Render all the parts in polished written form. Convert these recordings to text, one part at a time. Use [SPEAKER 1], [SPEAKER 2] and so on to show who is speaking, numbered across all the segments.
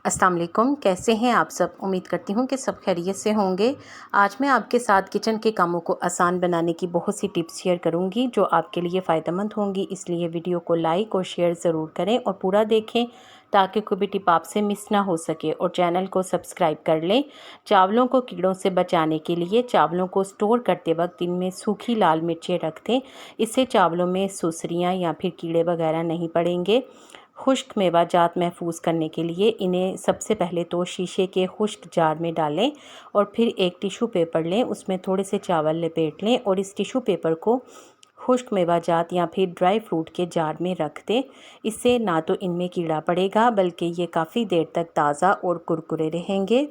[SPEAKER 1] अस्सलाम वालेकुम, कैसे हैं आप सब। उम्मीद करती हूँ कि सब खैरियत से होंगे। आज मैं आपके साथ किचन के कामों को आसान बनाने की बहुत सी टिप्स शेयर करूँगी जो आपके लिए फ़ायदेमंद होंगी। इसलिए वीडियो को लाइक और शेयर ज़रूर करें और पूरा देखें ताकि कोई भी टिप आपसे मिस ना हो सके, और चैनल को सब्सक्राइब कर लें। चावलों को कीड़ों से बचाने के लिए चावलों को स्टोर करते वक्त इनमें सूखी लाल मिर्चें रख दें। इससे चावलों में सुसरियाँ या फिर कीड़े वगैरह नहीं पड़ेंगे। खुश्क मेवाजात महफूज करने के लिए इन्हें सबसे पहले तो शीशे के खुश्क जार में डालें और फिर एक टिशू पेपर लें, उसमें थोड़े से चावल लपेट लें और इस टिशू पेपर को खुश्क मेवाजात या फिर ड्राई फ्रूट के जार में रख दें। इससे ना तो इनमें कीड़ा पड़ेगा बल्कि ये काफ़ी देर तक ताज़ा और कुरकुरे रहेंगे।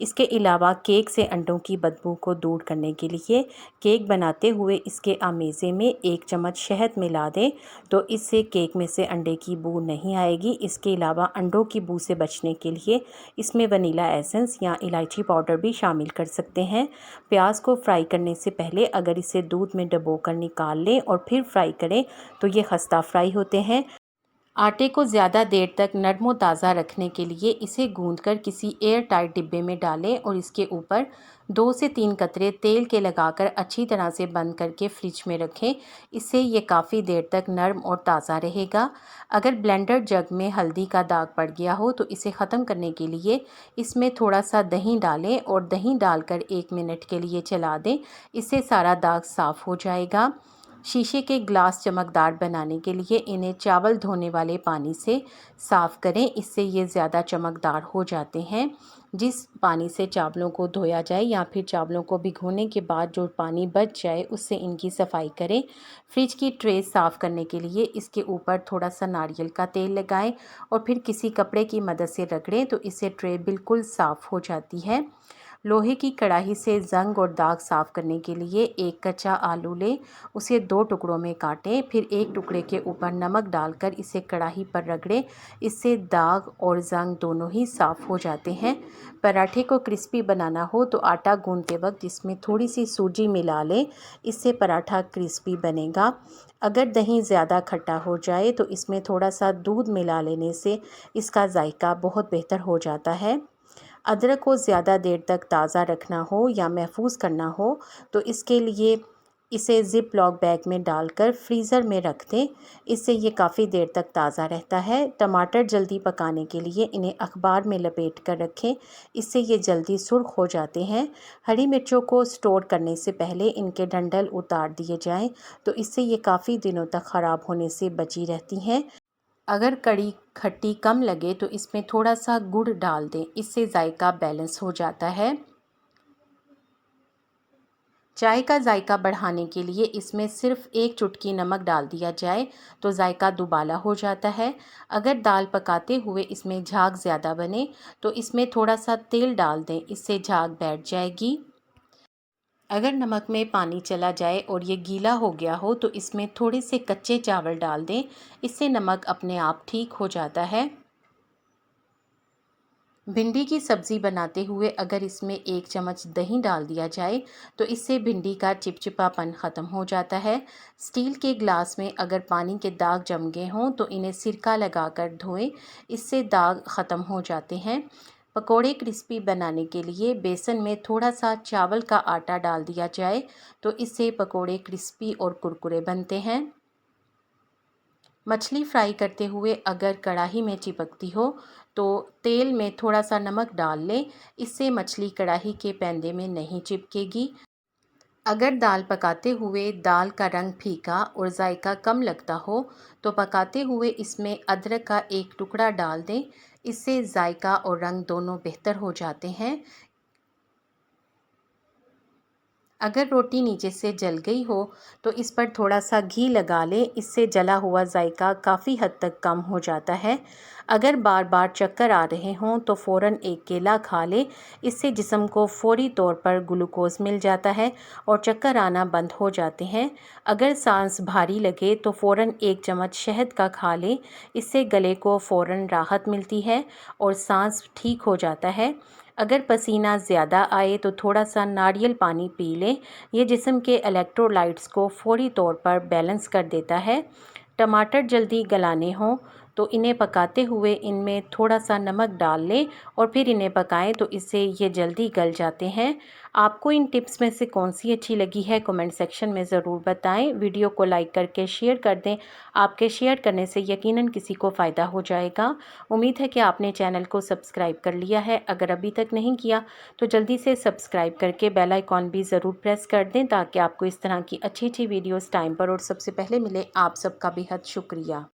[SPEAKER 1] इसके अलावा केक से अंडों की बदबू को दूर करने के लिए केक बनाते हुए इसके आमेज़े में 1 चम्मच शहद मिला दें, तो इससे केक में से अंडे की बू नहीं आएगी। इसके अलावा अंडों की बू से बचने के लिए इसमें वनीला एसेंस या इलायची पाउडर भी शामिल कर सकते हैं। प्याज को फ्राई करने से पहले अगर इसे दूध में डुबोकर निकाल लें और फिर फ्राई करें तो ये खस्ता फ्राई होते हैं। आटे को ज़्यादा देर तक नरम व ताज़ा रखने के लिए इसे गूंथकर किसी एयर टाइट डिब्बे में डालें और इसके ऊपर 2 से 3 कतरे तेल के लगाकर अच्छी तरह से बंद करके फ्रिज में रखें। इससे ये काफ़ी देर तक नरम और ताज़ा रहेगा। अगर ब्लेंडर जग में हल्दी का दाग पड़ गया हो तो इसे ख़त्म करने के लिए इसमें थोड़ा सा दही डालें और दही डालकर 1 मिनट के लिए चला दें। इससे सारा दाग साफ़ हो जाएगा। शीशे के ग्लास चमकदार बनाने के लिए इन्हें चावल धोने वाले पानी से साफ़ करें, इससे ये ज़्यादा चमकदार हो जाते हैं। जिस पानी से चावलों को धोया जाए या फिर चावलों को भिगोने के बाद जो पानी बच जाए उससे इनकी सफाई करें। फ्रिज की ट्रे साफ़ करने के लिए इसके ऊपर थोड़ा सा नारियल का तेल लगाएं और फिर किसी कपड़े की मदद से रगड़ें तो इससे ट्रे बिल्कुल साफ़ हो जाती है। लोहे की कढ़ाई से जंग और दाग साफ़ करने के लिए एक कच्चा आलू लें, उसे 2 टुकड़ों में काटें, फिर एक टुकड़े के ऊपर नमक डालकर इसे कढ़ाई पर रगड़ें। इससे दाग और जंग दोनों ही साफ़ हो जाते हैं। पराठे को क्रिस्पी बनाना हो तो आटा गूंथते वक्त इसमें थोड़ी सी सूजी मिला लें, इससे पराठा क्रिस्पी बनेगा। अगर दही ज़्यादा खट्टा हो जाए तो इसमें थोड़ा सा दूध मिला लेने से इसका जायका बहुत बेहतर हो जाता है। अदरक को ज़्यादा देर तक ताज़ा रखना हो या महफूज करना हो तो इसके लिए इसे ज़िप लॉक बैग में डालकर फ्रीज़र में रख दें। इससे ये काफ़ी देर तक ताज़ा रहता है। टमाटर जल्दी पकाने के लिए इन्हें अखबार में लपेट कर रखें, इससे ये जल्दी सुर्ख हो जाते हैं। हरी मिर्चों को स्टोर करने से पहले इनके डंठल उतार दिए जाएं, तो इससे ये काफ़ी दिनों तक ख़राब होने से बची रहती हैं। अगर कड़ी खट्टी कम लगे तो इसमें थोड़ा सा गुड़ डाल दें, इससे जायका बैलेंस हो जाता है। चाय का जायका बढ़ाने के लिए इसमें सिर्फ 1 चुटकी नमक डाल दिया जाए तो जायका दुबाला हो जाता है। अगर दाल पकाते हुए इसमें झाग ज़्यादा बने तो इसमें थोड़ा सा तेल डाल दें, इससे झाग बैठ जाएगी। अगर नमक में पानी चला जाए और ये गीला हो गया हो तो इसमें थोड़े से कच्चे चावल डाल दें, इससे नमक अपने आप ठीक हो जाता है। भिंडी की सब्ज़ी बनाते हुए अगर इसमें 1 चम्मच दही डाल दिया जाए तो इससे भिंडी का चिपचिपापन ख़त्म हो जाता है। स्टील के ग्लास में अगर पानी के दाग जम गए हों तो इन्हें सिरका लगाकर धोएं, इससे दाग ख़त्म हो जाते हैं। पकोड़े क्रिस्पी बनाने के लिए बेसन में थोड़ा सा चावल का आटा डाल दिया जाए तो इससे पकोड़े क्रिस्पी और कुरकुरे बनते हैं। मछली फ्राई करते हुए अगर कढ़ाई में चिपकती हो तो तेल में थोड़ा सा नमक डाल लें, इससे मछली कढ़ाई के पैंदे में नहीं चिपकेगी। अगर दाल पकाते हुए दाल का रंग फीका और जायका कम लगता हो तो पकाते हुए इसमें अदरक का 1 टुकड़ा डाल दें, इससे जायका और रंग दोनों बेहतर हो जाते हैं। अगर रोटी नीचे से जल गई हो तो इस पर थोड़ा सा घी लगा लें, इससे जला हुआ जायका काफ़ी हद तक कम हो जाता है। अगर बार बार चक्कर आ रहे हों तो फ़ौरन एक केला खा लें, इससे जिस्म को फौरी तौर पर ग्लूकोज मिल जाता है और चक्कर आना बंद हो जाते हैं। अगर सांस भारी लगे तो फ़ौरन 1 चम्मच शहद का खा लें, इससे गले को फ़ौरन राहत मिलती है और सांस ठीक हो जाता है। अगर पसीना ज़्यादा आए तो थोड़ा सा नारियल पानी पी लें, ये जिस्म के इलेक्ट्रोलाइट्स को फौरी तौर पर बैलेंस कर देता है। टमाटर जल्दी गलाने हों तो इन्हें पकाते हुए इनमें थोड़ा सा नमक डाल लें और फिर इन्हें पकाएं, तो इससे ये जल्दी गल जाते हैं। आपको इन टिप्स में से कौन सी अच्छी लगी है कमेंट सेक्शन में ज़रूर बताएं। वीडियो को लाइक करके शेयर कर दें, आपके शेयर करने से यकीनन किसी को फ़ायदा हो जाएगा। उम्मीद है कि आपने चैनल को सब्सक्राइब कर लिया है। अगर अभी तक नहीं किया तो जल्दी से सब्सक्राइब करके बेल आइकॉन भी ज़रूर प्रेस कर दें, ताकि आपको इस तरह की अच्छी अच्छी वीडियोस टाइम पर और सबसे पहले मिले। आप सबका बेहद शुक्रिया।